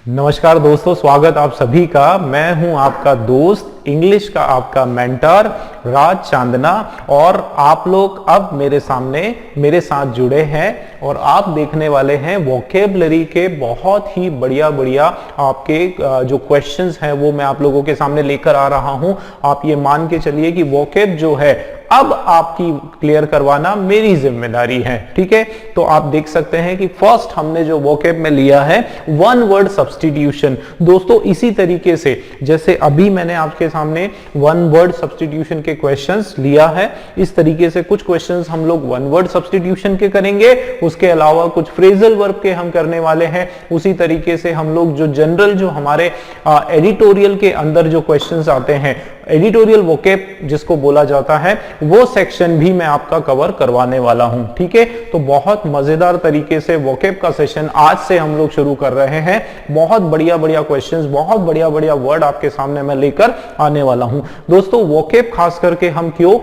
नमस्कार दोस्तों, स्वागत आप सभी का। मैं हूं आपका दोस्त, इंग्लिश का आपका मेंटर राज चांदना, और आप लोग अब मेरे साथ जुड़े हैं और आप देखने वाले हैं वोकेबलरी के बहुत ही बढ़िया बढ़िया आपके जो क्वेश्चंस हैं वो मैं आप लोगों के सामने लेकर आ रहा हूं। आप ये मान के चलिए कि वोकेब जो है अब आपकी क्लियर करवाना मेरी जिम्मेदारी है, ठीक है। तो आप देख सकते हैं कि फर्स्ट हमने जो वोकेब में लिया है वन वर्ड सब्स्टिट्यूशन। दोस्तों इसी तरीके से जैसे अभी मैंने आपके सामने वन वर्ड सब्स्टिट्यूशन के क्वेश्चंस लिया है, इस तरीके से कुछ क्वेश्चंस हम लोग वन वर्ड सब्स्टिट्यूशन के करेंगे। उसके अलावा कुछ फ्रेजल वर्ब के हम करने वाले हैं। उसी तरीके से हम लोग जो जनरल जो हमारे एडिटोरियल के अंदर जो क्वेश्चंस आते हैं, एडिटोरियल वोकेब जिसको बोला जाता है, वो सेक्शन भी मैं आपका कवर करवाने वाला हूं, ठीक है। तो बहुत मजेदार तरीके से वोकेब का सेशन आज से हम लोग शुरू कर रहे हैं। बहुत बढ़िया बढ़िया क्वेश्चंस, बहुत बढ़िया बढ़िया वर्ड आपके सामने मैं लेकर आने वाला हूं। दोस्तों वोकेब खास करके हम क्यों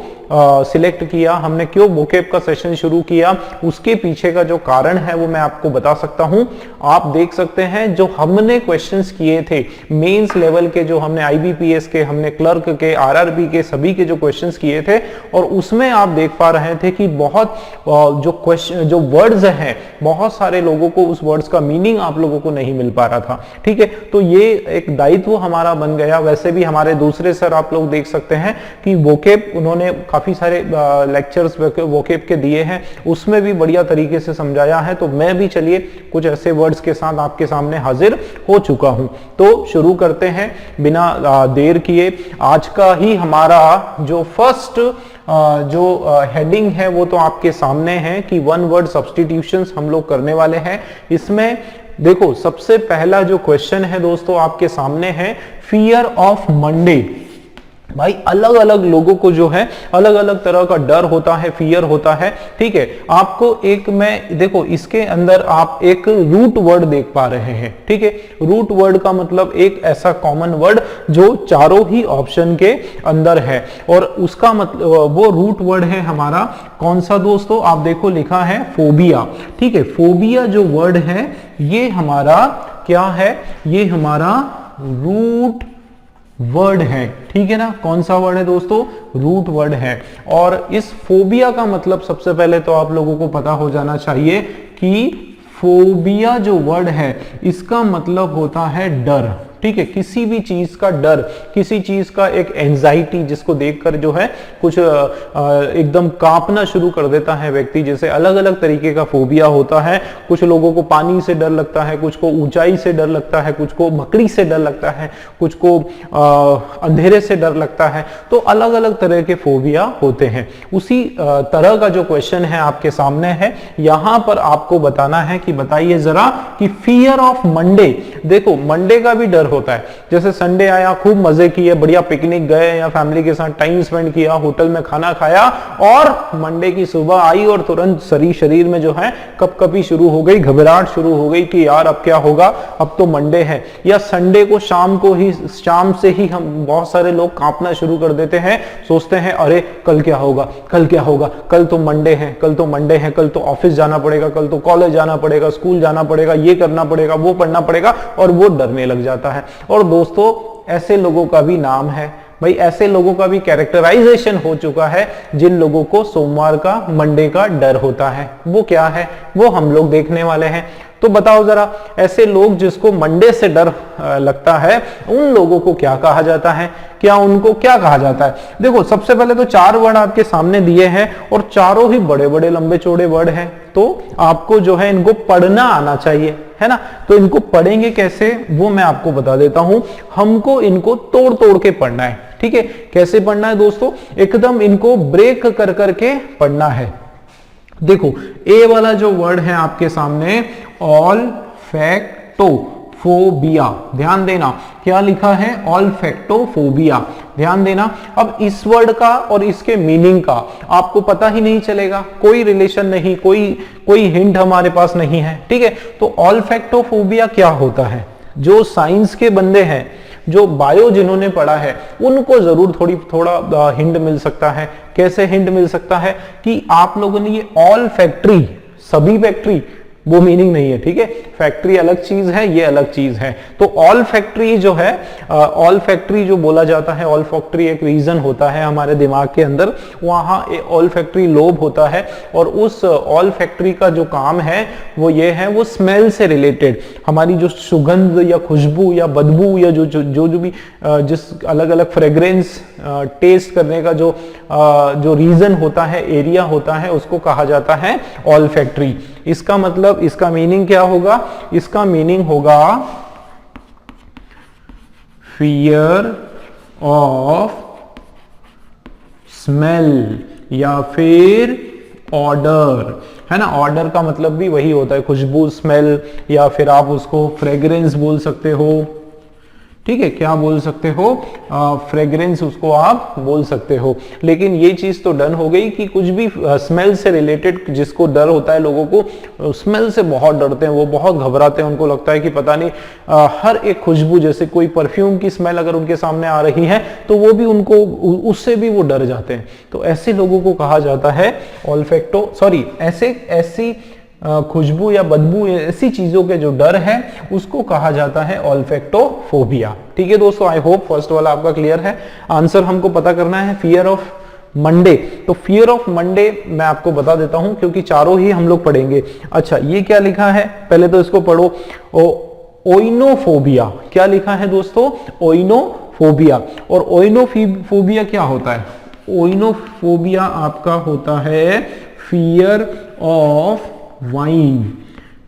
सिलेक्ट किया, हमने क्यों वोकेब का सेशन शुरू किया, उसके पीछे का जो कारण है वो मैं आपको बता सकता हूं। आप देख सकते हैं जो हमने क्वेश्चंस किए थे मेंस लेवल के, जो हमने आईबीपीएस के, हमने क्लर्क के, आरआरबी के, सभी के जो क्वेश्चंस किए थे, और उसमें आप देख पा रहे थे कि बहुत जो वर्ड्स हैं, बहुत सारे लोगों को उस वर्ड्स का मीनिंग आप लोगों को नहीं मिल पा रहा था, ठीक है। तो ये एक दायित्व हमारा बन गया। वैसे भी हमारे दूसरे सर आप लोग देख सकते हैं कि वोकेब उन्होंने काफी सारे लेक्चर्स वोकेब के दिए हैं, उसमें भी बढ़िया तरीके से समझाया है। तो मैं भी चलिए कुछ ऐसे वर्ड्स के साथ आपके सामने हाजिर हो चुका हूं। तो शुरू करते हैं बिना देर किए। आज का ही हमारा जो फर्स्ट हेडिंग है वो तो आपके सामने है कि वन वर्ड सब्स्टिट्यूशंस हम लोग करने वाले हैं। इसमें देखो सबसे पहला जो क्वेश्चन है दोस्तों आपके सामने है फियर ऑफ मंडे। भाई अलग अलग लोगों को जो है अलग अलग तरह का डर होता है, फियर होता है, ठीक है। आपको एक मैं देखो इसके अंदर आप एक रूट वर्ड देख पा रहे हैं, ठीक है। रूट वर्ड का मतलब एक ऐसा कॉमन वर्ड जो चारों ही ऑप्शन के अंदर है, और उसका मतलब वो रूट वर्ड है हमारा कौन सा दोस्तों, आप देखो लिखा है फोबिया, ठीक है। फोबिया जो वर्ड है ये हमारा क्या है, ये हमारा रूट वर्ड है, ठीक है ना। कौन सा वर्ड है दोस्तों, रूट वर्ड है। और इस फोबिया का मतलब सबसे पहले तो आप लोगों को पता हो जाना चाहिए कि फोबिया जो वर्ड है इसका मतलब होता है डर, ठीक है। किसी भी चीज का डर, किसी चीज का एक एंजाइटी जिसको देखकर जो है कुछ एकदम कांपना शुरू कर देता है व्यक्ति। जैसे अलग अलग तरीके का फोबिया होता है। कुछ लोगों को पानी से डर लगता है, कुछ को ऊंचाई से डर लगता है, कुछ को मकड़ी से डर लगता है, कुछ को अंधेरे से डर लगता है। तो अलग अलग तरह के फोबिया होते हैं। उसी तरह का जो क्वेश्चन है आपके सामने है, यहां पर आपको बताना है कि बताइए जरा कि फियर ऑफ मंडे। देखो मंडे का भी डर होता है। जैसे संडे आया, खूब मजे किए, बढ़िया पिकनिक गए या फैमिली के साथ टाइम स्पेंड किया, होटल में खाना खाया, और मंडे की सुबह आई और तुरंत शरीर में जो है कपकपी शुरू हो गई, घबराहट शुरू हो गई कि यार अब क्या होगा, अब तो मंडे है। या संडे को शाम से ही हम बहुत सारे लोग कांपना शुरू कर देते हैं, सोचते हैं अरे कल क्या होगा, कल क्या होगा, कल तो मंडे है, कल तो मंडे है, कल तो ऑफिस जाना पड़ेगा, कल तो कॉलेज जाना पड़ेगा, स्कूल जाना पड़ेगा, ये करना पड़ेगा, वो पढ़ना पड़ेगा, और वो डरने लग जाता है। और दोस्तों ऐसे लोगों का भी नाम है भाई, ऐसे लोगों का भी कैरेक्टराइजेशन हो चुका है जिन लोगों को सोमवार का, मंडे का डर होता है। वो क्या है वो हम लोग देखने वाले हैं। तो बताओ जरा, ऐसे लोग जिसको मंडे से डर लगता है उन लोगों को क्या कहा जाता है, क्या उनको क्या कहा जाता है। देखो सबसे पहले तो 4 वर्ड आपके सामने दिए हैं और चारों ही बड़े बड़े लंबे चौड़े वर्ड हैं। तो आपको जो है इनको पढ़ना आना चाहिए, है ना। तो इनको पढ़ेंगे कैसे वो मैं आपको बता देता हूं। हमको इनको तोड़ तोड़ के पढ़ना है, ठीक है। कैसे पढ़ना है दोस्तों, एकदम इनको ब्रेक कर करके पढ़ना है। देखो ए वाला जो वर्ड है आपके सामने ऑल्फैक्टोफोबिया, ध्यान देना क्या लिखा है, ऑल्फैक्टोफोबिया, ध्यान देना। अब इस वर्ड का और इसके मीनिंग का आपको पता ही नहीं चलेगा, कोई रिलेशन नहीं, कोई हिंट हमारे पास नहीं है, ठीक है। तो ऑल्फैक्टोफोबिया क्या होता है, जो साइंस के बंदे हैं, जो बायो जिन्होंने पढ़ा है, उनको जरूर थोड़ा हिंट मिल सकता है। कैसे हिंट मिल सकता है कि आप लोगों ने ये ऑल फैक्ट्री, सभी फैक्ट्री वो मीनिंग नहीं है, ठीक है। फैक्ट्री अलग चीज है, ये अलग चीज है। तो ऑल फैक्ट्री जो है, ऑल फैक्ट्री जो बोला जाता है, ऑल फैक्ट्री एक रीजन होता है हमारे दिमाग के अंदर, वहां ऑल फैक्ट्री लोब होता है, और उस ऑल फैक्ट्री का जो काम है वो ये है, वो स्मेल से रिलेटेड, हमारी जो सुगंध या खुशबू या बदबू या जो भी जिस अलग अलग फ्रेग्रेंस टेस्ट करने का जो रीजन होता है, एरिया होता है, उसको कहा जाता है ऑल फैक्ट्री। इसका मतलब, इसका मीनिंग क्या होगा? इसका मीनिंग होगा फियर ऑफ स्मेल या फिर ऑर्डर, है ना। ऑर्डर का मतलब भी वही होता है, खुशबू, स्मेल, या फिर आप उसको फ्रेग्रेंस बोल सकते हो, ठीक है। क्या बोल सकते हो? फ्रेग्रेंस उसको आप बोल सकते हो। लेकिन ये चीज तो डन हो गई कि कुछ भी स्मेल से रिलेटेड जिसको डर होता है, लोगों को स्मेल से बहुत डरते हैं, वो बहुत घबराते हैं, उनको लगता है कि पता नहीं हर एक खुशबू, जैसे कोई परफ्यूम की स्मेल अगर उनके सामने आ रही है तो वो भी उनको, उससे भी वो डर जाते हैं। तो ऐसे लोगों को कहा जाता है ऑल्फैक्टो, सॉरी, ऐसी खुशबू या बदबू, ऐसी चीजों के जो डर है उसको कहा जाता है ऑल्फैक्टोफोबिया। ठीक है दोस्तों, आई होप फर्स्ट वाला आपका क्लियर है। आंसर हमको पता करना है फियर ऑफ मंडे। तो फियर ऑफ मंडे मैं आपको बता देता हूं, क्योंकि चारों ही हम लोग पढ़ेंगे। अच्छा, ये क्या लिखा है, पहले तो इसको पढ़ो। ओइनोफोबिया, क्या लिखा है दोस्तों? ओइनोफोबिया। और ओइनोफोबिया क्या होता है? ओइनोफोबिया आपका होता है फियर ऑफ वाइन,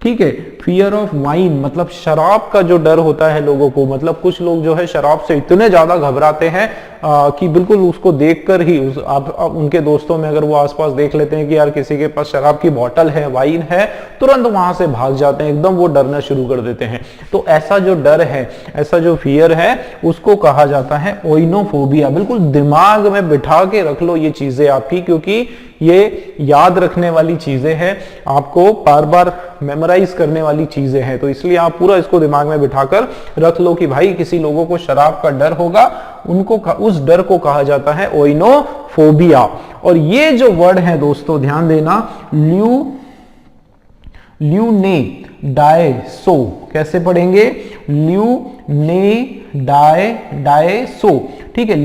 ठीक है। फियर ऑफ वाइन मतलब शराब का जो डर होता है लोगों को, मतलब कुछ लोग जो है शराब से इतने ज्यादा घबराते हैं कि बिल्कुल उसको देखकर ही आप उनके दोस्तों में अगर वो आसपास देख लेते हैं कि यार किसी के पास शराब की बोतल है, वाइन है, तुरंत वहां से भाग जाते हैं, एकदम वो डरना शुरू कर देते हैं। तो ऐसा जो डर है, ऐसा जो फियर है, उसको कहा जाता है ओइनोफोबिया। बिल्कुल दिमाग में बिठा के रख लो ये चीजें आपकी, क्योंकि ये याद रखने वाली चीजें हैं, आपको बार बार मेमोराइज करने वाली चीजें हैं। तो इसलिए आप पूरा इसको दिमाग में बिठाकर रख लो कि भाई किसी लोगों को शराब का डर होगा, उनको उस डर को कहा जाता है ओइनोफोबिया। और ये जो वर्ड है दोस्तों, ध्यान देना, ल्यूनेडाइसो, कैसे पढ़ेंगे? ल्यूनेडाइसो, ठीक है।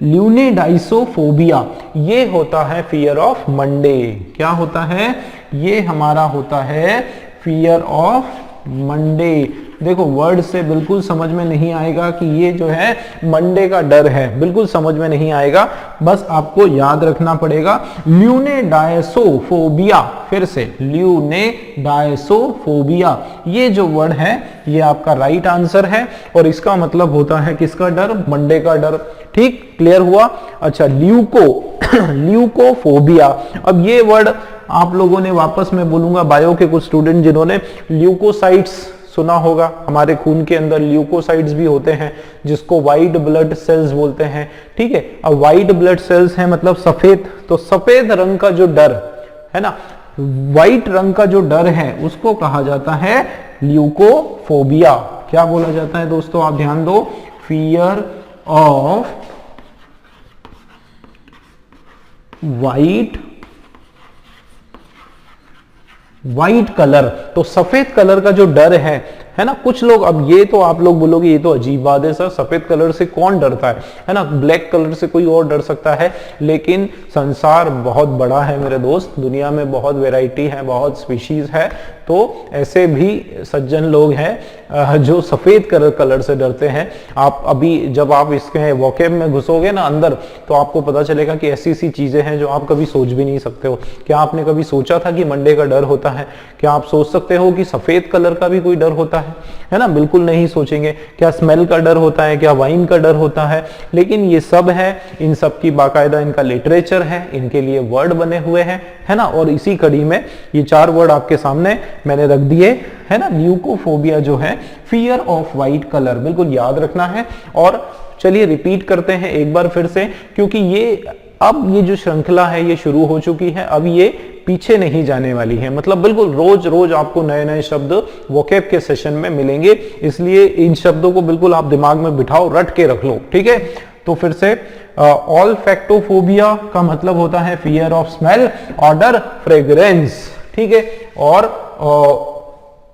ल्यूनेडाइसोफोबिया, ये होता है फियर ऑफ मंडे। क्या होता है? ये हमारा होता है फियर ऑफ मंडे। देखो, वर्ड से बिल्कुल समझ में नहीं आएगा कि ये जो है मंडे का डर है, बिल्कुल समझ में नहीं आएगा, बस आपको याद रखना पड़ेगा ल्यूनेडाइसोफोबिया। फिर से ल्यूनेडाइसोफोबिया, ये जो वर्ड है ये आपका राइट आंसर है, और इसका मतलब होता है किसका डर? मंडे का डर। ठीक, क्लियर हुआ? अच्छा, ल्यूकोफोबिया। अब ये वर्ड आप लोगों ने, वापस मैं बोलूंगा बायो के कुछ स्टूडेंट जिन्होंने ल्यूकोसाइट्स सुना होगा, हमारे खून के अंदर ल्यूकोसाइट्स भी होते हैं जिसको व्हाइट ब्लड सेल्स बोलते हैं, ठीक है। अब व्हाइट ब्लड सेल्स है मतलब सफेद, तो सफेद रंग का जो डर है ना, व्हाइट रंग का जो डर है उसको कहा जाता है ल्यूकोफोबिया। क्या बोला जाता है दोस्तों? आप ध्यान दो, फियर ऑफ व्हाइट कलर। तो सफेद कलर का जो डर है ना, कुछ लोग, अब ये तो आप लोग बोलोगे ये तो अजीब बात है सर, सफेद कलर से कौन डरता है ना, ब्लैक कलर से कोई और डर सकता है। लेकिन संसार बहुत बड़ा है मेरे दोस्त, दुनिया में बहुत वैरायटी है, बहुत स्पीशीज है, तो ऐसे भी सज्जन लोग हैं जो सफेद कलर से डरते हैं। आप अभी जब आप इसके वोकेब में घुसोगे ना अंदर, तो आपको पता चलेगा कि ऐसी सी चीजें हैं जो आप कभी सोच भी नहीं सकते हो। क्या आपने कभी सोचा था कि मंडे का डर होता है? क्या आप सोच सकते हो कि सफेद कलर का भी कोई डर होता है ना? बिल्कुल नहीं सोचेंगे। क्या स्मेल का डर होता है? क्या वाइन का डर होता है? लेकिन ये सब है, इन सब की बाकायदा इनका लिटरेचर है, इनके लिए वर्ड बने हुए हैं, है ना। और इसी कड़ी में ये 4 वर्ड आपके सामने मैंने रख दिए, है ना। ल्यूकोफोबिया जो है फियर ऑफ व्हाइट कलर, बिल्कुल याद रखना है। और चलिए रिपीट करते हैं एक बार फिर से, क्योंकि ये जो श्रृंखला है ये शुरू हो चुकी है, अब ये पीछे नहीं जाने वाली है। मतलब बिल्कुल रोज रोज आपको नए नए शब्द वोकैब के सेशन में मिलेंगे, इसलिए इन शब्दों को बिल्कुल आप दिमाग में बिठाओ, रट के रख लो, ठीक है। तो फिर से ऑल्फैक्टोफोबिया का मतलब होता है fear of smell, order, fragrance, ठीक है। और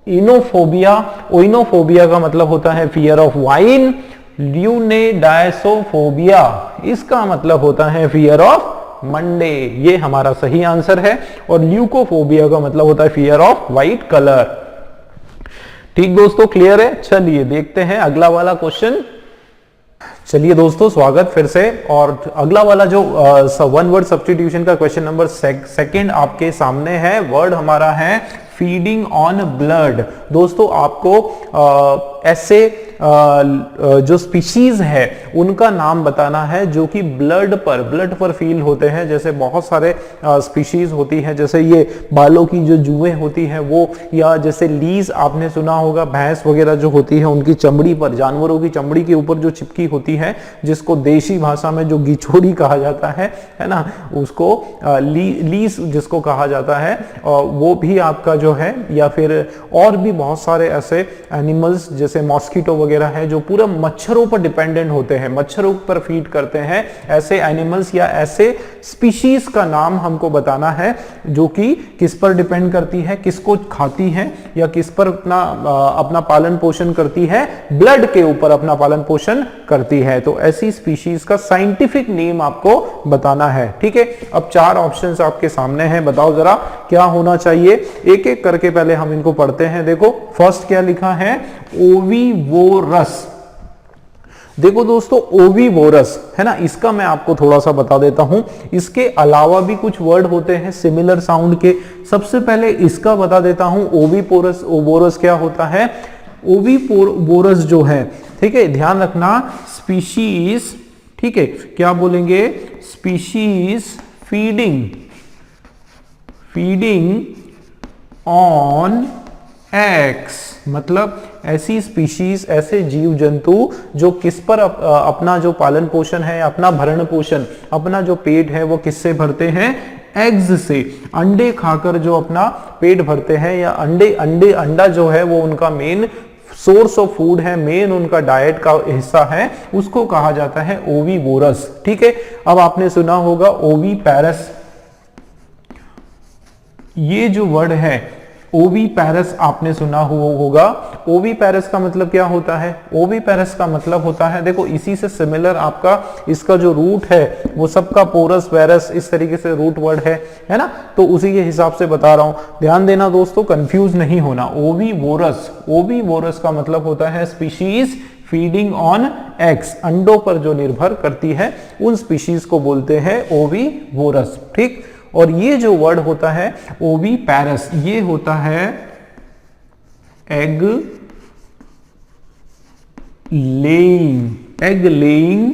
इनोफोबिया, ओइनोफोबिया का मतलब होता है फियर ऑफ वाइन। ल्यूनेडाइसोफोबिया इसका मतलब होता है फियर ऑफ मंडे, ये हमारा सही आंसर है। और ल्यूकोफोबिया का मतलब होता है फियर ऑफ व्हाइट कलर। ठीक दोस्तों, क्लियर है? चलिए देखते हैं अगला वाला क्वेश्चन। चलिए दोस्तों, स्वागत फिर से। और अगला वाला जो वन वर्ड सब्स्टिट्यूशन का क्वेश्चन नंबर सेकंड आपके सामने है। वर्ड हमारा है फीडिंग ऑन ब्लड। दोस्तों आपको ऐसे जो स्पीशीज है उनका नाम बताना है जो कि ब्लड पर फील होते हैं। जैसे बहुत सारे स्पीशीज होती है, जैसे ये बालों की जो जुएं होती हैं वो, या जैसे लीज आपने सुना होगा, भैंस वगैरह जो होती है उनकी चमड़ी पर, जानवरों की चमड़ी के ऊपर जो चिपकी होती है, जिसको देशी भाषा में जो गिचोड़ी कहा जाता है ना, उसको लीज जिसको कहा जाता है, वो भी आपका जो है, या फिर और भी बहुत सारे ऐसे एनिमल्स जैसे मॉस्किटो वगैरह है जो पूरा मच्छरों पर डिपेंडेंट होते हैं, मच्छरों पर फीड करते हैं। ऐसे एनिमल्स या ऐसे स्पीशीज का नाम हमको बताना है जो कि किस पर डिपेंड करती है, किसको खाती है, या किस पर अपना पालन पोषण करती है, ब्लड के ऊपर अपना पालन पोषण करती है। तो ऐसी स्पीशीज का साइंटिफिक नेम आपको बताना है। ठीक है, अब 4 ऑप्शंस आपके सामने हैं, बताओ जरा क्या होना चाहिए। एक एक करके पहले हम इनको पढ़ते हैं। देखो फर्स्ट क्या लिखा है, ओवीवोरस। देखो दोस्तों, ओवीवोरस है ना, इसका मैं आपको थोड़ा सा बता देता हूं। इसके अलावा भी कुछ वर्ड होते हैं सिमिलर साउंड के। सबसे पहले इसका बता देता हूं, ओवीपोरस। ओवोरस क्या होता है? ओवीपोरस जो है, ठीक है, ध्यान रखना, स्पीशीज, ठीक है, क्या बोलेंगे, स्पीशीज फीडिंग ऑन एग्स, मतलब ऐसी स्पीशीज, ऐसे जीव जंतु जो किस पर अपना जो पालन पोषण है, अपना भरण पोषण, अपना जो पेट है वो किससे भरते हैं? एग्स से। अंडे खाकर जो अपना पेट भरते हैं, या अंडा जो है वो उनका मेन सोर्स ऑफ फूड है, मेन उनका डाइट का हिस्सा है, उसको कहा जाता है ओवीवोरस। ठीक है, अब आपने सुना होगा ओवीपैरस। ये जो वर्ड है ओवीपैरस आपने सुना होगा। ओवीपैरस का मतलब क्या होता है? ओवीपैरस का मतलब होता है, देखो इसी से सिमिलर आपका इसका जो रूट है वो सबका पोरस वैरस, इस तरीके से रूट वर्ड है ना, तो उसी के हिसाब से बता रहा हूं। ध्यान देना दोस्तों, कंफ्यूज नहीं होना। ओवीवोरस, ओवीवोरस का मतलब होता है स्पीशीज फीडिंग ऑन एग्स, अंडों पर जो निर्भर करती है, उन स्पीशीज को बोलते हैं ओवीवोरस। ठीक, और ये जो वर्ड होता है ओवीपैरस, ये होता है एग लेइंग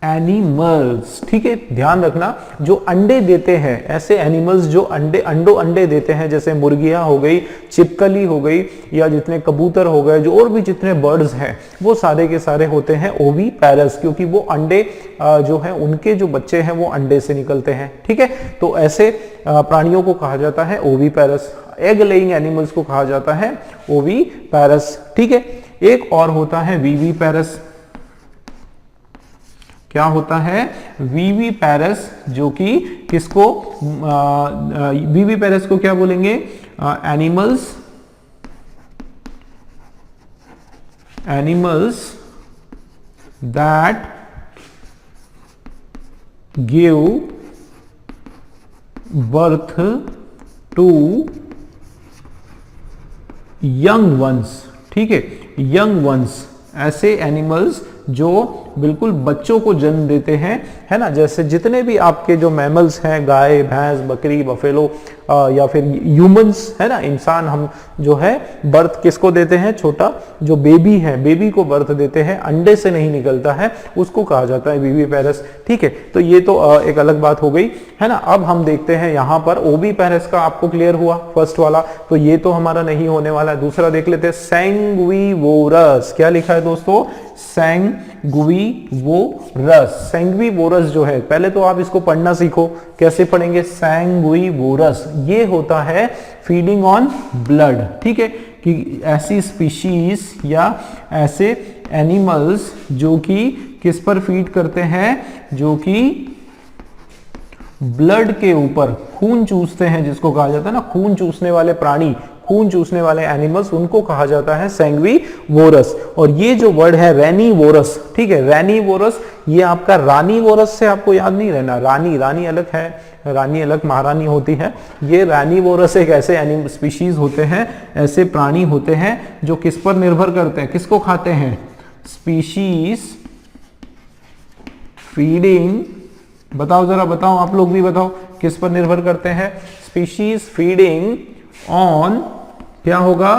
एनिमल्स। ठीक है, ध्यान रखना, जो अंडे देते हैं, ऐसे एनिमल्स जो अंडे देते हैं, जैसे मुर्गियां हो गई, छिपकली हो गई, या जितने कबूतर हो गए, जो और भी जितने बर्ड्स हैं, वो सारे के सारे होते हैं ओवीपैरस, क्योंकि वो अंडे जो है, उनके जो बच्चे हैं वो अंडे से निकलते हैं। ठीक है, तो ऐसे प्राणियों को कहा जाता है ओवीपैरस। एग लेइंग एनिमल्स को कहा जाता है ओवीपैरस। ठीक है, एक और होता है वीवीपैरस। क्या होता है? वीवीपैरस, जो कि किसको, वीवीपैरस को क्या बोलेंगे? Animals that give birth to young ones. ठीक है, यंग वंस, ऐसे एनिमल्स जो बिल्कुल बच्चों को जन्म देते हैं, है ना। जैसे जितने भी आपके जो मैमल्स हैं, गाय, भैंस, बकरी, बफेलो, या फिर ह्यूमंस, है ना, इंसान, हम जो है बर्थ किसको देते हैं? छोटा जो बेबी है, बेबी को बर्थ देते हैं, अंडे से नहीं निकलता है, उसको कहा जाता है वीवीपैरस। ठीक है, तो ये तो एक अलग बात हो गई, है ना। अब हम देखते हैं यहाँ पर ओवीपैरस का, आपको क्लियर हुआ फर्स्ट वाला, तो ये तो हमारा नहीं होने वाला है। दूसरा देख लेते हैं, सैंग्विवोरस। क्या लिखा है दोस्तों? सैंग्विवोरस। सैंग्विवोरस जो है, पहले तो आप इसको पढ़ना सीखो। कैसे पढ़ेंगे? सैंग्विवोरस, ये होता है फीडिंग ऑन ब्लड। ठीक है, कि ऐसी स्पीशीज या ऐसे एनिमल्स जो कि किस पर फीड करते हैं? जो कि ब्लड के ऊपर खून चूसते हैं, जिसको कहा जाता है ना खून चूसने वाले प्राणी, खून चूसने वाले एनिमल्स, उनको कहा जाता है सैंग्विवोरस। और ये जो वर्ड है रैनीवोरस, ठीक है, रैनीवोरस, ये आपका रानीवोरस से आपको याद नहीं रहना, रानी अलग है, रानी अलग महारानी होती है। ये रैनीवोरस एक ऐसे एनिमल स्पीशीज होते हैं, ऐसे प्राणी होते हैं जो किस पर निर्भर करते हैं, किसको खाते हैं, स्पीशीज फीडिंग, बताओ जरा बताओ, आप लोग भी बताओ किस पर निर्भर करते हैं, स्पीशीज फीडिंग ऑन, क्या होगा,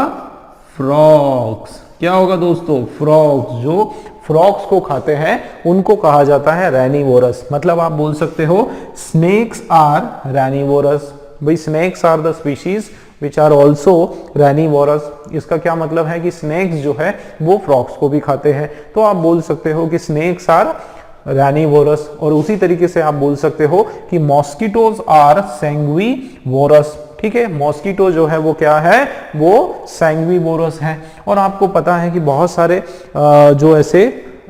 फ्रॉग्स, क्या होगा दोस्तों, फ्रॉग्स, जो फ्रॉग्स को खाते हैं उनको कहा जाता है रैनीवोरस। मतलब आप बोल सकते हो स्नेक्स आर रैनीवोरस, भाई snakes are the species which are also ranivorous. इसका क्या मतलब है कि स्नेक्स जो है वो फ्रॉग्स को भी खाते हैं, तो आप बोल सकते हो कि स्नेक्स आर रैनीवोरस। और उसी तरीके से आप बोल सकते हो कि मॉस्किटोज आर सैंग्विवोरस, ठीक है, मॉस्किटो जो है वो क्या है, वो सैंग्विवोरस है। और आपको पता है कि बहुत सारे जो ऐसे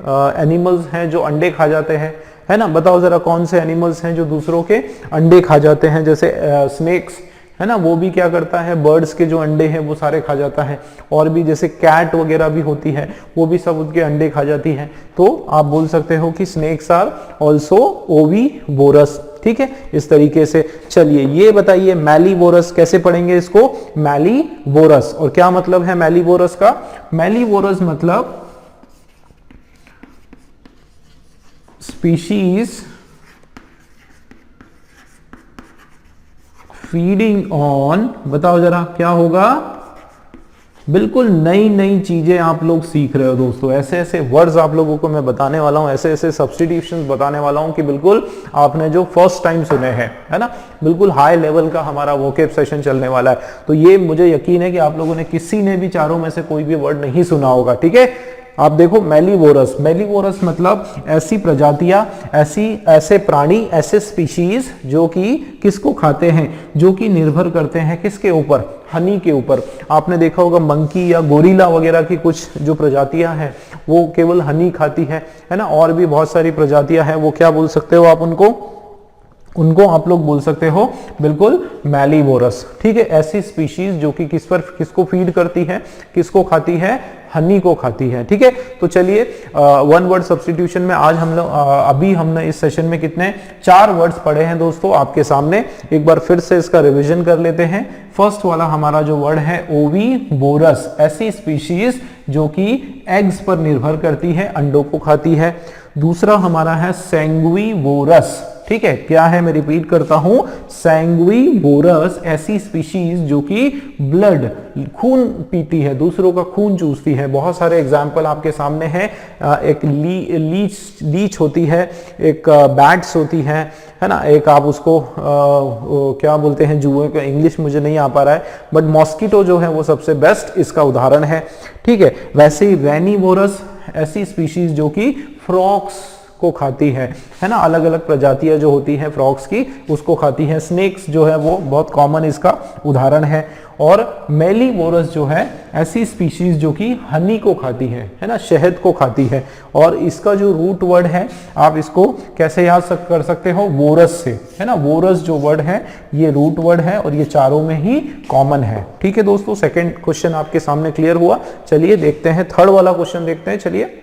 एनिमल्स हैं जो अंडे खा जाते हैं, है ना, बताओ जरा कौन से एनिमल्स हैं जो दूसरों के अंडे खा जाते हैं, जैसे स्नेक्स है ना, वो भी क्या करता है, बर्ड्स के जो अंडे हैं वो सारे खा जाता है। और भी जैसे कैट वगैरह भी होती है, वो भी सब उनके अंडे खा जाती है। तो आप बोल सकते हो कि स्नेक्स आर ऑल्सो ओवीवोरस, ठीक है, इस तरीके से। चलिए ये बताइए मैलीवोरस कैसे पढ़ेंगे इसको, मैलीवोरस। और क्या मतलब है मैलीवोरस का, मैलीवोरस मतलब स्पीशीज फीडिंग ऑन, बताओ जरा क्या होगा, बिल्कुल नई नई चीजें आप लोग सीख रहे हो दोस्तों, ऐसे ऐसे वर्ड्स आप लोगों को मैं बताने वाला हूं, ऐसे ऐसे सब्स्टिट्यूशंस बताने वाला हूं कि बिल्कुल आपने जो फर्स्ट टाइम सुने हैं, है ना, बिल्कुल हाई लेवल का हमारा वोकेब सेशन चलने वाला है। तो ये मुझे यकीन है कि आप लोगों ने किसी ने भी चारों में से कोई भी वर्ड नहीं सुना होगा, ठीक है। आप देखो मैलीवोरस, मैलीवोरस मतलब ऐसी प्रजातियां, ऐसे प्राणी, ऐसे स्पीशीज जो कि किसको खाते हैं, जो कि निर्भर करते हैं किसके ऊपर, हनी के ऊपर। आपने देखा होगा मंकी या गोरिल्ला वगैरह की कुछ जो प्रजातियां हैं वो केवल हनी खाती है ना, और भी बहुत सारी प्रजातियां हैं, वो क्या बोल सकते हो आप उनको आप लोग बोल सकते हो बिल्कुल मैलीवोरस, ठीक है। ऐसी स्पीशीज जो कि किसको फीड करती है, किसको खाती है, हनी को खाती है, ठीक है। तो चलिए वन वर्ड सब्स्टिट्यूशन में आज हम लोग अभी हमने इस सेशन में कितने 4 वर्ड्स पढ़े हैं दोस्तों आपके सामने, एक बार फिर से इसका रिवीजन कर लेते हैं। फर्स्ट वाला हमारा जो वर्ड है ओवीवोरस, ऐसी स्पीशीज जो कि एग्स पर निर्भर करती है, अंडों को खाती है। दूसरा हमारा है सैंग्विवोरस, ठीक है, क्या है, मैं रिपीट करता हूं, सैंग्विवोरस, ऐसी स्पीशीज जो कि ब्लड, खून पीती है, दूसरों का खून चूसती है। बहुत सारे एग्जाम्पल आपके सामने हैं, एक लीच होती है, एक बैट्स होती है ना, एक आप उसको क्या बोलते हैं, जुए का इंग्लिश मुझे नहीं आ पा रहा है, बट मॉस्किटो जो है वो सबसे बेस्ट इसका उदाहरण है, ठीक है। वैसे ही रैनीवोरस, ऐसी स्पीशीज जो कि फ्रॉग्स को खाती है ना, अलग अलग प्रजातियां जो होती हैं फ्रॉग्स की उसको खाती हैं। स्नेक्स जो है वो बहुत कॉमन इसका उदाहरण है। और मैलीवोरस जो है ऐसी स्पीशीज जो कि हनी को खाती है ना, शहद को खाती है। और इसका जो रूट वर्ड है आप इसको कैसे याद कर सकते हो, वोरस से, है ना, वोरस जो वर्ड है ये रूट वर्ड है और ये चारों में ही कॉमन है, ठीक है दोस्तों। सेकेंड क्वेश्चन आपके सामने क्लियर हुआ। चलिए देखते हैं थर्ड वाला क्वेश्चन, देखते हैं, चलिए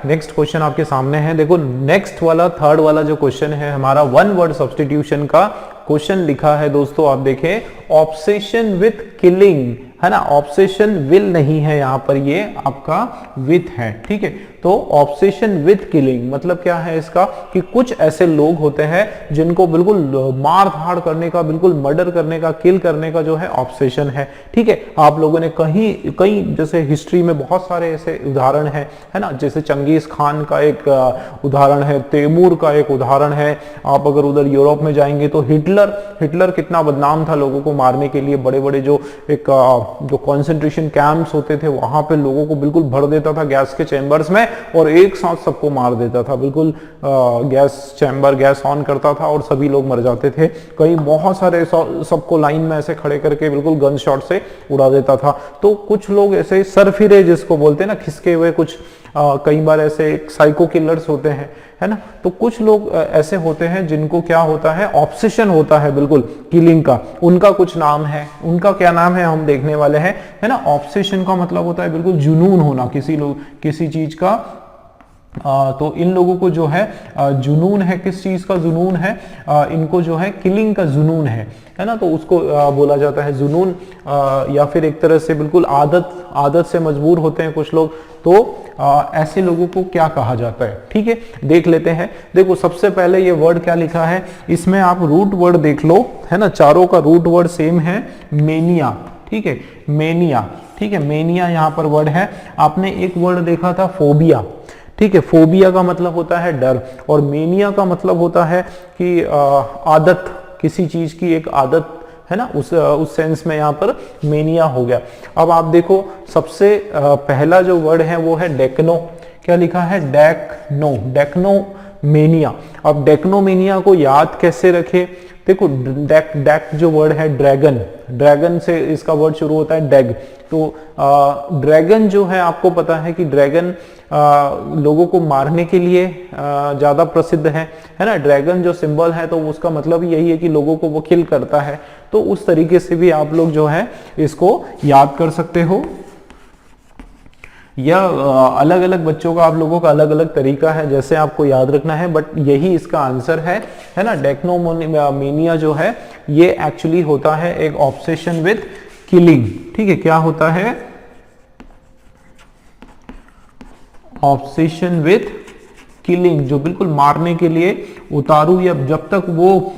नेक्स्ट क्वेश्चन आपके सामने है। देखो नेक्स्ट वाला थर्ड वाला जो क्वेश्चन है हमारा वन वर्ड सब्स्टिट्यूशन का क्वेश्चन लिखा है दोस्तों, आप देखें, ऑब्सेशन विथ किलिंग, है ना, ऑब्सेशन विल नहीं है यहाँ पर, ये आपका विथ है, ठीक है। तो ऑब्सेशन विथ किलिंग मतलब क्या है इसका, कि कुछ ऐसे लोग होते हैं जिनको बिल्कुल मार धाड़ करने का, बिल्कुल मर्डर करने का, किल करने का जो है ऑब्सेशन है, ठीक है। आप लोगों ने कहीं जैसे हिस्ट्री में बहुत सारे ऐसे उदाहरण है ना, जैसे चंगेज खान का एक उदाहरण है, तैमूर का एक उदाहरण है। आप अगर उधर यूरोप में जाएंगे तो हिटलर कितना बदनाम था लोगों को मारने के लिए, बड़े बड़े जो कॉन्सेंट्रेशन कैंप्स होते थे वहां पे लोगों को बिल्कुल भर देता था गैस के चैम्बर्स में और एक साथ सबको मार देता था, बिल्कुल गैस ऑन करता था और सभी लोग मर जाते थे। कई बहुत सारे सबको लाइन में ऐसे खड़े करके बिल्कुल गन शॉट से उड़ा देता था। तो कुछ लोग ऐसे सरफिरे जिसको बोलते हैं ना, खिसके हुए कुछ कई बार ऐसे साइको किलर्स होते हैं, है ना। तो कुछ लोग ऐसे होते हैं जिनको क्या होता है, ऑब्सेशन होता है बिल्कुल किलिंग का। उनका कुछ नाम है, उनका क्या नाम है हम देखने वाले हैं, है ना। ऑब्सेशन का मतलब होता है बिल्कुल जुनून होना किसी चीज का। तो इन लोगों को जो है जुनून है, किस चीज का जुनून है, इनको जो है किलिंग का जुनून है ना। तो उसको बोला जाता है जुनून, या फिर एक तरह से बिल्कुल आदत से मजबूर होते हैं कुछ लोग। तो ऐसे लोगों को क्या कहा जाता है, ठीक है, देख लेते हैं। देखो सबसे पहले ये वर्ड क्या लिखा है, इसमें आप रूट वर्ड देख लो, है ना। चारों का रूट वर्ड सेम है, मेनिया, ठीक है, मेनिया, ठीक है, मेनिया यहाँ पर वर्ड है। आपने एक वर्ड देखा था फोबिया, ठीक है, फोबिया का मतलब होता है डर, और मेनिया का मतलब होता है कि आदत, किसी चीज की एक आदत, है ना। उस सेंस में यहाँ पर मेनिया हो गया। अब आप देखो सबसे पहला जो वर्ड है वो है डेक्नो। क्या लिखा है, डेक्नोमेनिया। अब डेक्नोमेनिया को याद कैसे रखे, देखो डेक जो वर्ड है ड्रैगन से इसका वर्ड शुरू होता है, डेग। तो ड्रैगन जो है, आपको पता है कि ड्रैगन लोगों को मारने के लिए ज्यादा प्रसिद्ध है ना। ड्रैगन जो सिंबल है तो उसका मतलब यही है कि लोगों को वो किल करता है। तो उस तरीके से भी आप लोग जो है इसको याद कर सकते हो, या अलग अलग बच्चों का, आप लोगों का अलग अलग तरीका है जैसे आपको याद रखना है, बट यही इसका आंसर है ना। डेक्नोमेनिया जो है ये एक्चुअली होता है एक ऑब्सेशन विद किलिंग, ठीक है। क्या होता है, ऑब्सेशन विद किलिंग, जो बिल्कुल मारने के लिए उतारू, या जब तक वो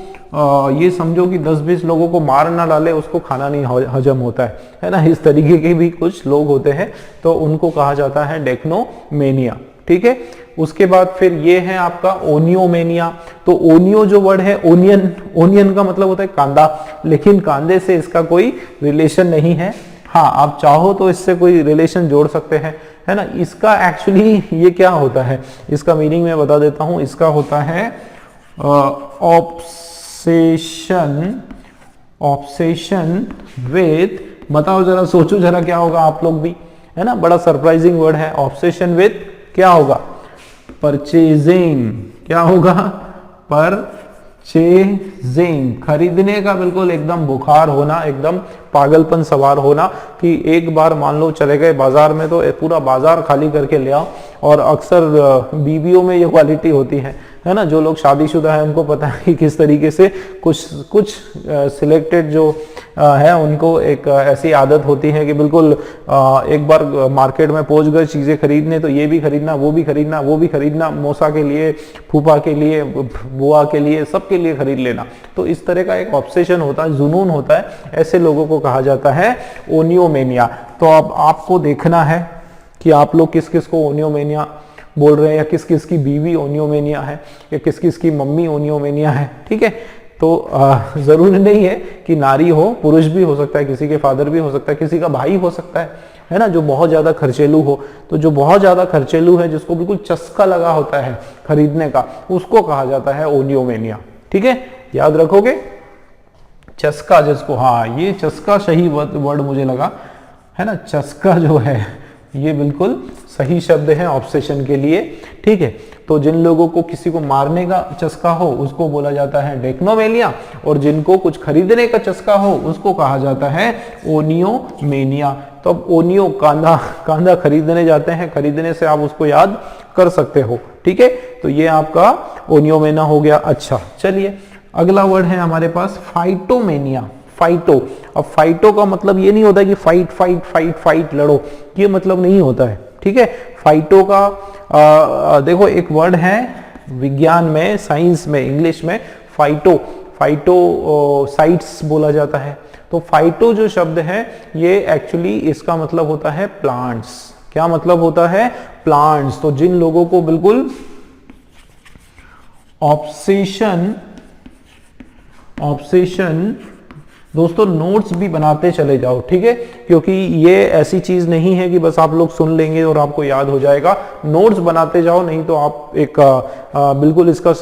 ये समझो कि 10-20 लोगों को मार ना डाले उसको खाना नहीं हजम होता है ना। इस तरीके के भी कुछ लोग होते हैं, तो उनको कहा जाता है डेक्नोमेनिया, ठीक है। उसके बाद फिर ये है आपका ओनियोमेनिया। तो ओनियो जो वर्ड है, ओनियन का मतलब होता है कांदा, लेकिन कांदे से इसका कोई रिलेशन नहीं है। हाँ, आप चाहो तो इससे कोई रिलेशन जोड़ सकते हैं, है ना। इसका एक्चुअली ये क्या होता है, इसका मीनिंग मैं बता देता हूं। इसका होता है ऑब्सेशन विद, बताओ जरा, सोचो जरा क्या होगा आप लोग भी, है ना। बड़ा सरप्राइजिंग वर्ड है, ऑब्सेशन विद क्या होगा, परचेजिंग। क्या होगा, परचेजिंग, खरीदने का बिल्कुल एकदम बुखार होना, एकदम पागलपन सवार होना, कि एक बार मान लो चले गए बाजार में तो पूरा बाजार खाली करके ले आओ। और अक्सर बीवियों में ये क्वालिटी होती है ना। जो लोग शादीशुदा है उनको पता है कि किस तरीके से कुछ सिलेक्टेड जो है उनको एक ऐसी आदत होती है कि बिल्कुल एक बार मार्केट में पहुंच गए चीजें खरीदने, तो ये भी खरीदना, वो भी खरीदना, वो भी खरीदना, मौसा के लिए, फूफा के लिए, बुआ के लिए, सबके लिए खरीद लेना। तो इस तरह का एक ऑब्सेशन होता है, जुनून होता है, ऐसे लोगों को कहा जाता है ओनियोमेनिया। तो अब आपको देखना है कि आप लोग किस किस को ओनियोमेनिया बोल रहे हैं, या किस किस की बीवी ओनियोमेनिया है, या किस किस की मम्मी ओनियोमेनिया है, ठीक है। तो जरूरी नहीं है कि नारी हो, पुरुष भी हो सकता है, किसी के फादर भी हो सकता है, किसी का भाई हो सकता है ना, जो बहुत ज्यादा खर्चेलू हो। तो जो बहुत ज्यादा खर्चेलू है, जिसको बिल्कुल चस्का लगा होता है खरीदने का, उसको कहा जाता है ओनियोमेनिया, ठीक है। याद रखोगे, चस्का जिसको, हाँ ये चस्का सही वर्ड मुझे लगा, है ना। चस्का जो है ये बिल्कुल सही शब्द है ऑब्सेशन के लिए, ठीक है। तो जिन लोगों को किसी को मारने का चस्का हो उसको बोला जाता है डेक्नोमेनिया, और जिनको कुछ खरीदने का चस्का हो उसको कहा जाता है ओनियोमेनिया। तो अब ओनियो, कांदा खरीदने जाते हैं, खरीदने से आप उसको याद कर सकते हो, ठीक है। तो ये आपका ओनियोमेनिया हो गया। अच्छा चलिए, अगला वर्ड है हमारे पास फाइटोमेनिया। फाइटो, अब फाइटो का मतलब ये नहीं होता कि फाइट फाइट फाइट फाइट लड़ो, ये मतलब नहीं होता है, ठीक है। फाइटो का देखो एक वर्ड है विज्ञान में, साइंस में, इंग्लिश में फाइटोसाइट्स बोला जाता है। तो फाइटो जो शब्द है ये एक्चुअली इसका मतलब होता है प्लांट्स। क्या मतलब होता है, प्लांट्स। तो जिन लोगों को बिल्कुल ऑब्सेशन, दोस्तों नोट्स भी बनाते चले जाओ, ठीक है, क्योंकि ये ऐसी चीज नहीं है कि बस आप लोग सुन लेंगे और आपको याद हो जाएगा। नोट्स बनाते जाओ, नहीं तो आप एक बिल्कुल इसका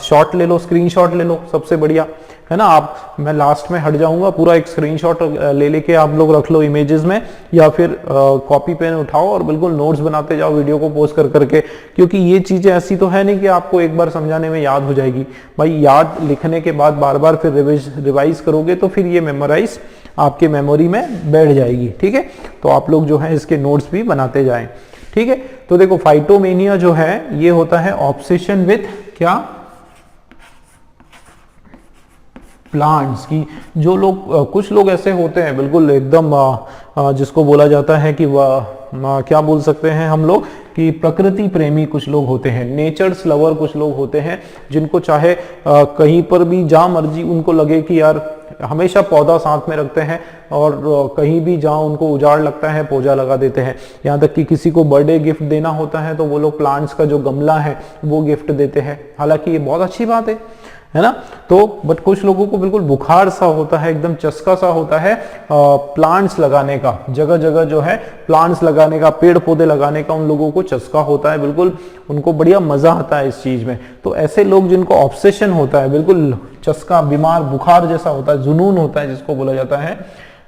शॉट ले लो, स्क्रीनशॉट ले लो, सबसे बढ़िया, है ना। आप, मैं लास्ट में हट जाऊंगा, पूरा एक स्क्रीनशॉट ले लेके आप लोग रख लो इमेजेस में, या फिर कॉपी पेन उठाओ और बिल्कुल नोट्स बनाते जाओ वीडियो को पॉज कर करके, क्योंकि ये चीजें ऐसी तो है नहीं कि आपको एक बार समझाने में याद हो जाएगी भाई। याद लिखने के बाद बार बार फिर रिवाइज करोगे तो फिर ये मेमोराइज आपके मेमोरी में बैठ जाएगी, ठीक है। तो आप लोग जो है इसके नोट्स भी बनाते जाएं, ठीक है। तो देखो फाइटोमेनिया जो है ये होता है ऑब्सेशन विथ क्या, प्लांट्स की। जो लोग, कुछ लोग ऐसे होते हैं बिल्कुल एकदम जिसको बोला जाता है कि वह क्या बोल सकते हैं हम लोग कि प्रकृति प्रेमी कुछ लोग होते हैं, नेचर्स लवर कुछ लोग होते हैं, जिनको चाहे कहीं पर भी जहाँ मर्जी उनको लगे कि यार हमेशा पौधा साथ में रखते हैं, और कहीं भी जहाँ उनको उजाड़ लगता है पौधा लगा देते हैं। यहाँ तक कि किसी को बर्थडे गिफ्ट देना होता है तो वो लोग प्लांट्स का जो गमला है वो गिफ्ट देते हैं। हालांकि ये बहुत अच्छी बात है ना। तो बट कुछ लोगों को बिल्कुल बुखार सा होता है, एकदम चस्का सा होता है प्लांट्स लगाने का, जगह जगह जो है प्लांट्स लगाने का, पेड़ पौधे लगाने का उन लोगों को चस्का होता है, बिल्कुल उनको बढ़िया मजा आता है इस चीज में। तो ऐसे लोग जिनको ऑब्सेशन होता है, बिल्कुल चस्का, बीमार, बुखार जैसा होता है, जुनून होता है जिसको बोला जाता है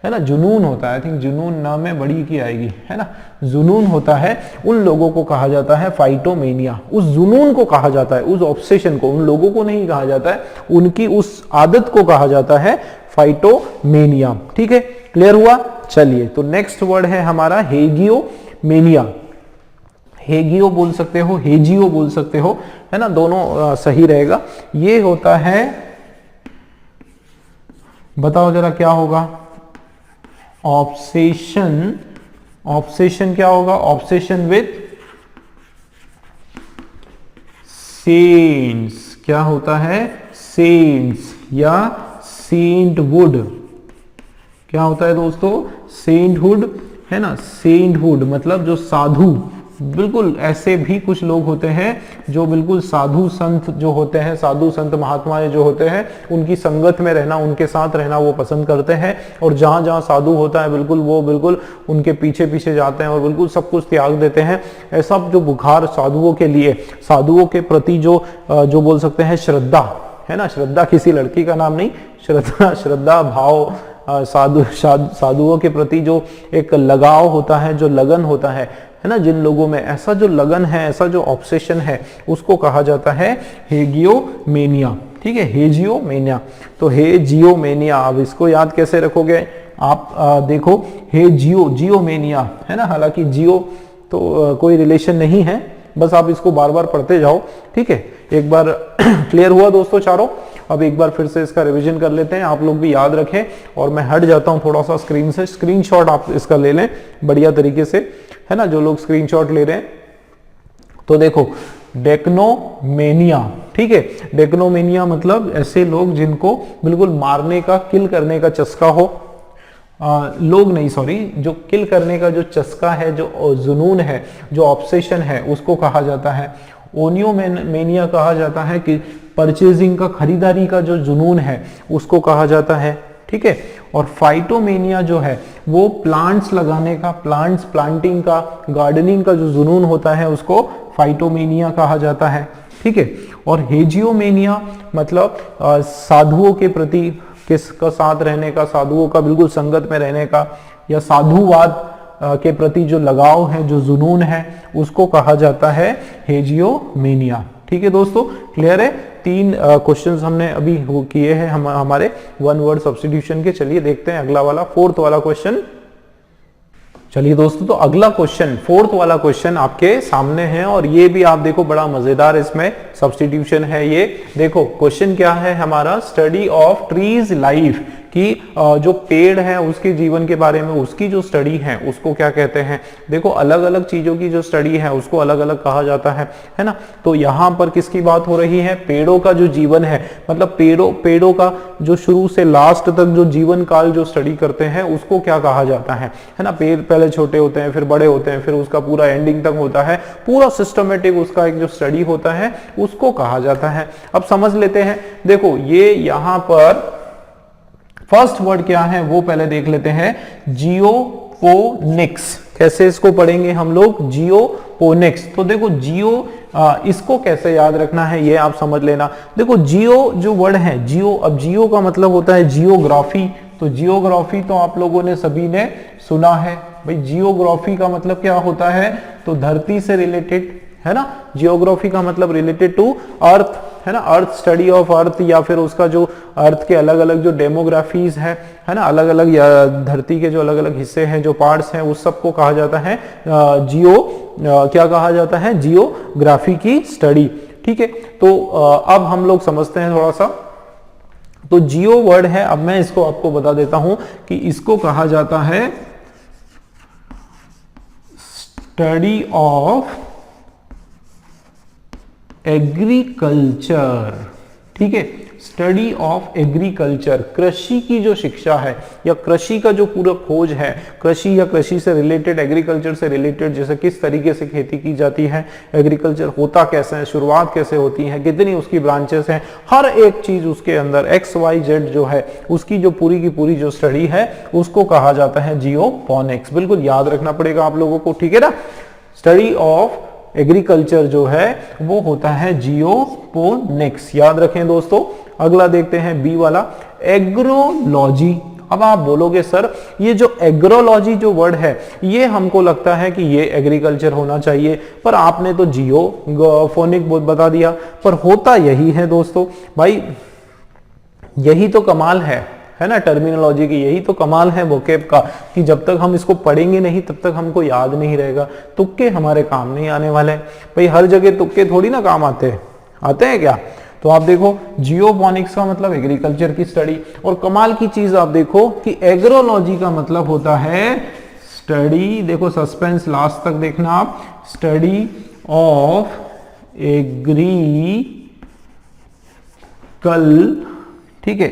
ना, जुनून होता है, आई थिंक जुनून नाम में बड़ी की आएगी, है ना, जुनून होता है, उन लोगों को कहा जाता है फाइटोमेनिया। उस जुनून को कहा जाता है, उस ऑब्सेशन को, उन लोगों को नहीं कहा जाता है, उनकी उस आदत को कहा जाता है फाइटोमेनिया, ठीक है। क्लियर हुआ? चलिए, तो नेक्स्ट वर्ड है हमारा हेगियोमेनिया। हेगियो बोल सकते हो, हेजियो बोल सकते हो, है ना, दोनों सही रहेगा। ये होता है, बताओ जरा क्या होगा, ऑब्सेशन। ऑब्सेशन क्या होगा? Obsession with scents. क्या होता है? सेंट्स या सेंटहुड। क्या होता है दोस्तों? सेंटहुड, है ना। सेंटहुड मतलब जो साधु, बिल्कुल ऐसे भी कुछ लोग होते हैं जो बिल्कुल साधु संत जो होते हैं, साधु संत महात्मा जो होते हैं, उनकी संगत में रहना, उनके साथ रहना वो पसंद करते हैं, और जहां जहां साधु होता है बिल्कुल वो बिल्कुल उनके पीछे पीछे जाते हैं और बिल्कुल सब कुछ त्याग देते हैं। ऐसा जो बुखार साधुओं के लिए, साधुओं के प्रति जो बोल सकते हैं श्रद्धा, है ना, श्रद्धा किसी लड़की का नाम नहीं, श्रद्धा भाव, साधुओं के प्रति जो एक लगाव होता है, जो लगन होता है ना, जिन लोगों में ऐसा जो लगन है, ऐसा जो ऑब्सेशन है, उसको कहा जाता है हेगियोमेनिया, ठीक है, हेजियोमेनिया। तो हेजियोमेनिया, अब इसको याद कैसे रखोगे आप? देखो, जियोमेनिया, है ना, हालांकि जियो तो कोई रिलेशन नहीं है, बस आप इसको बार बार पढ़ते जाओ, ठीक है। एक बार क्लियर हुआ दोस्तों चारों? अब एक बार फिर से इसका रिवीजन कर लेते हैं, आप लोग भी याद रखें, और मैं हट जाता हूं थोड़ा सा स्क्रीन से, स्क्रीनशॉट आप इसका ले लें बढ़िया तरीके से, है ना, जो लोग स्क्रीनशॉट ले रहे हैं। तो देखो, डेक्नोमेनिया, ठीक है, डेक्नोमेनिया मतलब ऐसे लोग जिनको बिल्कुल मारने का, किल करने का चस्का हो, लोग नहीं, सॉरी, जो किल करने का जो चस्का है, जो जुनून है, जो ऑब्सेशन है, उसको कहा जाता है। ओनियोमेनिया कहा जाता है कि परचेजिंग का, खरीदारी का जो जुनून है उसको कहा जाता है, ठीक है। और फाइटोमेनिया जो है वो प्लांट्स लगाने का, प्लांट्स प्लांटिंग का, गार्डनिंग का जो जुनून होता है उसको फाइटोमेनिया कहा जाता है, ठीक है। और हेजियोमेनिया मतलब साधुओं के प्रति किसका साथ रहने का, साधुओं का बिल्कुल संगत में रहने का, या साधुवाद के प्रति जो लगाव है, जो जुनून है, उसको कहा जाता है हेजियोमेनिया, ठीक है दोस्तों। क्लियर है? 3 क्वेश्चंस हमने अभी किए हैं हमारे वन वर्ड सब्स्टिट्यूशन के। चलिए देखते हैं अगला वाला, 4th वाला क्वेश्चन। चलिए दोस्तों, तो अगला क्वेश्चन, 4th वाला क्वेश्चन आपके सामने है, और ये भी आप देखो बड़ा मजेदार इसमें सब्स्टिट्यूशन है। ये देखो क्वेश्चन क्या है हमारा, स्टडी ऑफ ट्रीज लाइफ, कि जो पेड़ है उसके जीवन के बारे में, उसकी जो स्टडी है उसको क्या कहते हैं। देखो अलग अलग चीजों की जो स्टडी है उसको अलग अलग कहा जाता है ना। तो यहाँ पर किसकी बात हो रही है? पेड़ों का जो जीवन है, मतलब पेड़ों का जो शुरू से लास्ट तक जो जीवन काल जो स्टडी करते हैं उसको क्या कहा जाता है ना। पेड़ पहले छोटे होते हैं, फिर बड़े होते हैं, फिर उसका पूरा एंडिंग तक होता है, पूरा सिस्टमेटिक उसका एक जो स्टडी होता है उसको कहा जाता है। अब समझ लेते हैं, देखो ये यहाँ पर फर्स्ट वर्ड क्या है वो पहले देख लेते हैं, जियोपोनिक्स, कैसे इसको पढ़ेंगे हम लोग? जियोफोनिक्स। तो देखो जियो, इसको कैसे याद रखना है ये आप समझ लेना। देखो जियो जो वर्ड है, जियो, अब जियो का मतलब होता है जियोग्राफी। तो जियोग्राफी तो आप लोगों ने सभी ने सुना है भाई। जियोग्राफी का मतलब क्या होता है? तो धरती से रिलेटेड, है ना। जियोग्राफी का मतलब रिलेटेड टू अर्थ, है ना। अर्थ, स्टडी ऑफ अर्थ, या फिर उसका जो अर्थ के अलग अलग जो डेमोग्राफीज है ना, अलग अलग धरती के जो अलग अलग हिस्से हैं, जो पार्ट्स हैं, उस सबको कहा जाता है क्या कहा जाता है? जियोग्राफी की स्टडी। ठीक है, तो अब हम लोग समझते हैं थोड़ा सा। तो जियो वर्ड है, अब मैं इसको आपको बता देता हूं कि इसको कहा जाता है स्टडी ऑफ एग्रीकल्चर। ठीक है, स्टडी ऑफ एग्रीकल्चर, कृषि की जो शिक्षा है या कृषि का जो पूरा खोज है, कृषि या कृषि से रिलेटेड, एग्रीकल्चर से रिलेटेड, जैसे किस तरीके से खेती की जाती है, एग्रीकल्चर होता कैसे है, शुरुआत कैसे होती है, कितनी उसकी ब्रांचेस हैं, हर एक चीज उसके अंदर XYZ जो है उसकी जो पूरी की पूरी जो स्टडी है उसको कहा जाता है जियोफोनिक्स। बिल्कुल याद रखना पड़ेगा आप लोगों को, ठीक है ना। स्टडी ऑफ एग्रीकल्चर जो है वो होता है जियोफोनिक्स, याद रखें दोस्तों। अगला देखते हैं बी वाला, एग्रोलॉजी। अब आप बोलोगे सर ये जो एग्रोलॉजी जो वर्ड है ये हमको लगता है कि ये एग्रीकल्चर होना चाहिए, पर आपने तो जियोफोनिक बता दिया, पर होता यही है दोस्तों। भाई यही तो कमाल है ना टर्मिनोलॉजी की, यही तो कमाल है वोकेब का, कि जब तक हम इसको पढ़ेंगे नहीं तब तक हमको याद नहीं रहेगा। तुक्के हमारे काम नहीं आने वाले हैं भाई, हर जगह तुक्के थोड़ी ना काम आते हैं क्या। तो आप देखो जियोफोनिक्स का मतलब एग्रीकल्चर की स्टडी, और कमाल की चीज आप देखो कि एग्रोलॉजी का मतलब होता है स्टडी, देखो सस्पेंस लास्ट तक देखना आप, स्टडी ऑफ ठीक है,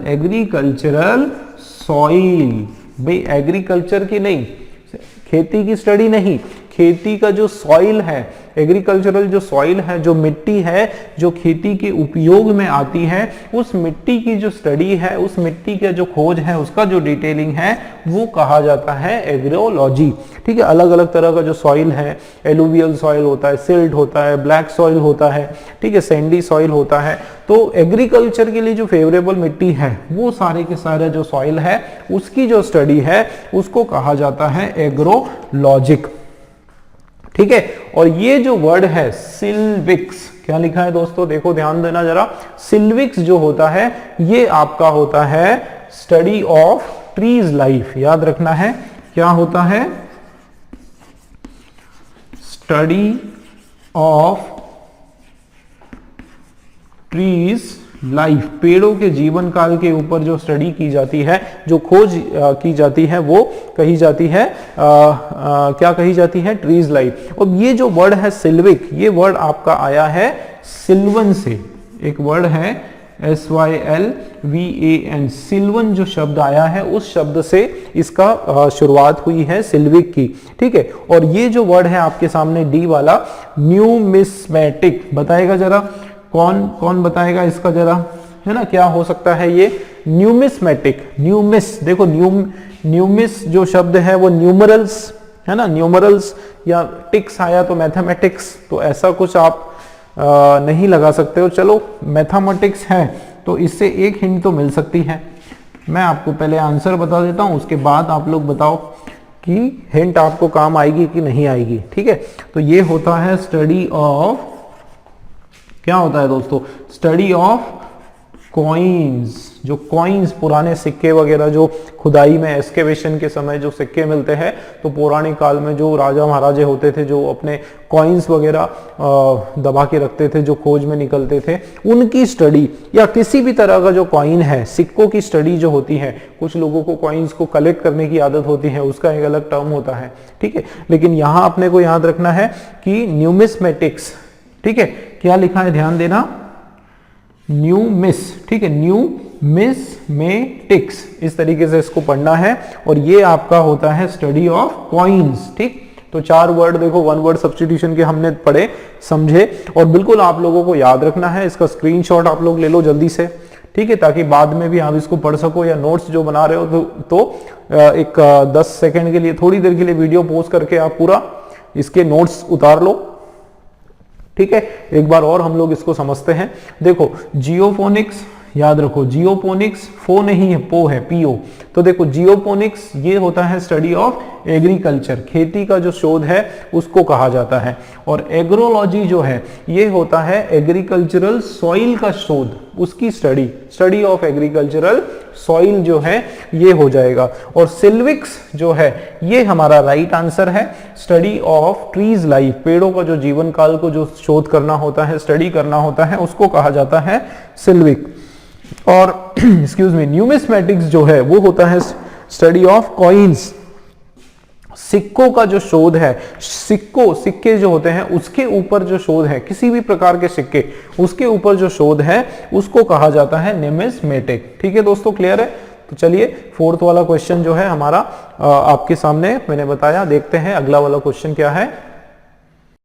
एग्रीकल्चरल सॉइल। भाई एग्रीकल्चर की नहीं, खेती की स्टडी नहीं, खेती का जो सॉइल है, एग्रीकल्चरल जो सॉइल है, जो मिट्टी है जो खेती के उपयोग में आती है, उस मिट्टी की जो स्टडी है, उस मिट्टी का जो खोज है, उसका जो डिटेलिंग है वो कहा जाता है एग्रोलॉजी। ठीक है, अलग अलग तरह का जो सॉइल है, एलुवियल सॉइल होता है, सिल्ट होता है, ब्लैक सॉइल होता है, ठीक है, सैंडी सॉइल होता है। तो एग्रीकल्चर के लिए जो फेवरेबल मिट्टी है वो सारे के सारे जो सॉइल है उसकी जो स्टडी है उसको कहा जाता है एग्रोलॉजिक। ठीक है, और ये जो वर्ड है सिल्विक्स, क्या लिखा है दोस्तों, देखो ध्यान देना जरा। सिल्विक्स जो होता है ये आपका होता है स्टडी ऑफ ट्रीज लाइफ, याद रखना है क्या होता है, स्टडी ऑफ ट्रीज लाइफ, पेड़ों के जीवन काल के ऊपर जो स्टडी की जाती है, जो खोज की जाती है वो कही जाती है क्या कही जाती है, ट्रीज लाइफ। और ये जो वर्ड है सिल्विक, ये वर्ड आपका आया है सिल्वन से, एक वर्ड है SYLVAN, सिल्वन जो शब्द आया है उस शब्द से इसका शुरुआत हुई है सिल्विक की। ठीक है, और ये जो वर्ड है आपके सामने डी वाला न्यूमिस्मेटिक, बताएगा जरा कौन कौन बताएगा इसका जरा, है ना, क्या हो सकता है ये न्यूमिस्मेटिक। न्यूमिस, देखो न्यूमिस जो शब्द है वो न्यूमरल्स है ना, न्यूमरल्स, या टिक्स आया तो मैथमेटिक्स, तो ऐसा कुछ आप नहीं लगा सकते हो। चलो मैथमेटिक्स है तो इससे एक हिंट तो मिल सकती है, मैं आपको पहले आंसर बता देता हूं, उसके बाद आप लोग बताओ कि हिंट आपको काम आएगी कि नहीं आएगी। ठीक है, तो ये होता है स्टडी ऑफ, क्या होता है दोस्तों, स्टडी ऑफ कॉइन्स। जो कॉइन्स, पुराने सिक्के वगैरह जो खुदाई में एक्सकेवेशन के समय जो सिक्के मिलते हैं, तो पौराणिक काल में जो राजा महाराजे होते थे जो अपने कॉइन्स वगैरह दबा के रखते थे, जो खोज में निकलते थे, उनकी स्टडी, या किसी भी तरह का जो कॉइन है, सिक्कों की स्टडी जो होती है, कुछ लोगों को कॉइन्स को कलेक्ट करने की आदत होती है, उसका एक अलग टर्म होता है। ठीक है, लेकिन यहां अपने को याद रखना है कि न्यूमिस्मेटिक्स, ठीक है, क्या लिखा है ध्यान देना, न्यूमिस, ठीक है, न्यूमिस्मेटिक्स, इस तरीके से इसको पढ़ना है, और ये आपका होता है स्टडी ऑफ कॉइन्स। ठीक, तो 4 वर्ड देखो, 1 वर्ड सब्स्टिट्यूशन के हमने पढ़े समझे, और बिल्कुल आप लोगों को याद रखना है, इसका स्क्रीनशॉट आप लोग ले लो जल्दी से, ठीक है, ताकि बाद में भी आप इसको पढ़ सको, या नोट्स जो बना रहे हो तो एक 10 सेकंड के लिए, थोड़ी देर के लिए वीडियो पॉज करके आप पूरा इसके नोट्स उतार लो, ठीक है। एक बार और हम लोग इसको समझते हैं। देखो जियोफोनिक्स, याद रखो जियोफोनिक्स फो नहीं है, पो है, पीओ। तो देखो जियोफोनिक्स ये होता है स्टडी ऑफ एग्रीकल्चर, खेती का जो शोध है उसको कहा जाता है। और एग्रोलॉजी जो है ये होता है एग्रीकल्चरल सॉइल का शोध, उसकी स्टडी ऑफ एग्रीकल्चरल सॉइल जो है ये हो जाएगा। और सिल्विक्स जो है ये हमारा राइट आंसर है, स्टडी ऑफ ट्रीज लाइफ, पेड़ों का जो जीवन काल को जो शोध करना होता है, स्टडी करना होता है, उसको कहा जाता है सिल्विक। और एक्सक्यूज मी, न्यूमिस्मेटिक्स जो है वो होता है स्टडी ऑफ कॉइन्स, सिक्कों का जो शोध है, सिक्के जो होते हैं उसके ऊपर जो शोध है, किसी भी प्रकार के सिक्के उसके ऊपर जो शोध है उसको कहा जाता है न्यूमिस्मेटिक। ठीक है दोस्तों, क्लियर है? तो चलिए फोर्थ वाला क्वेश्चन जो है हमारा आपके सामने मैंने बताया, देखते हैं अगला वाला क्वेश्चन क्या है।